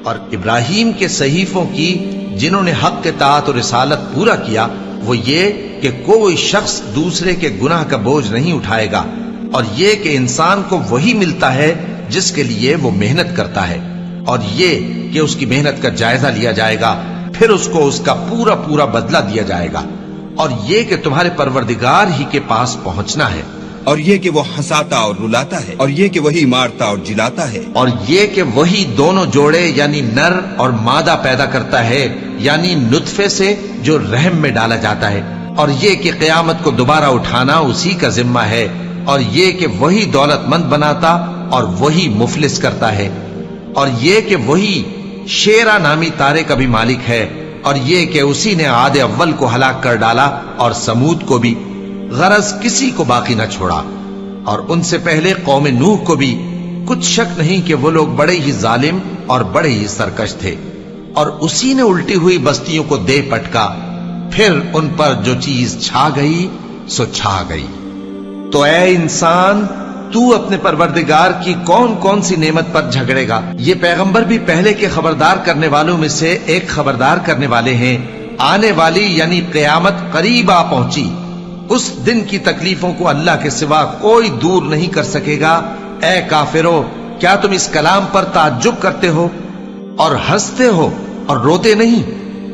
اور ابراہیم کے صحیفوں کی جنہوں نے حق اطاعت اور رسالت پورا کیا وہ یہ کہ کوئی شخص دوسرے کے گناہ کا بوجھ نہیں اٹھائے گا، اور یہ کہ انسان کو وہی ملتا ہے جس کے لیے وہ محنت کرتا ہے، اور یہ کہ اس کی محنت کا جائزہ لیا جائے گا، پھر اس کو اس کا پورا پورا بدلہ دیا جائے گا، اور یہ کہ تمہارے پروردگار ہی کے پاس پہنچنا ہے، اور یہ کہ وہ ہنساتا اور رلاتا ہے، اور یہ کہ وہی مارتا اور جلاتا ہے، اور یہ کہ وہی دونوں جوڑے یعنی نر اور مادہ پیدا کرتا ہے، یعنی نطفے سے جو رحم میں ڈالا جاتا ہے، اور یہ کہ قیامت کو دوبارہ اٹھانا اسی کا ذمہ ہے، اور یہ کہ وہی دولت مند بناتا اور وہی مفلس کرتا ہے، اور یہ کہ وہی شیرا نامی تارے کا بھی مالک ہے، اور یہ کہ اسی نے عاد اول کو ہلاک کر ڈالا اور سمود کو بھی، غرض کسی کو باقی نہ چھوڑا، اور ان سے پہلے قوم نوح کو بھی۔ کچھ شک نہیں کہ وہ لوگ بڑے ہی ظالم اور بڑے ہی سرکش تھے، اور اسی نے الٹی ہوئی بستیوں کو دے پٹکا، پھر ان پر جو چیز چھا گئی سو چھا گئی۔ تو اے انسان، تو اپنے پروردگار کی کون کون سی نعمت پر جھگڑے گا؟ یہ پیغمبر بھی پہلے کے خبردار کرنے والوں میں سے ایک خبردار کرنے والے ہیں، آنے والی یعنی قیامت قریب آ پہنچی، اس دن کی تکلیفوں کو اللہ کے سوا کوئی دور نہیں کر سکے گا۔ اے کافرو، کیا تم اس کلام پر تعجب کرتے ہو اور ہنستے ہو اور روتے نہیں؟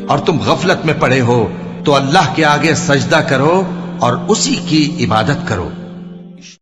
اور تم غفلت میں پڑے ہو تو اللہ کے آگے سجدہ کرو اور اسی کی عبادت کرو۔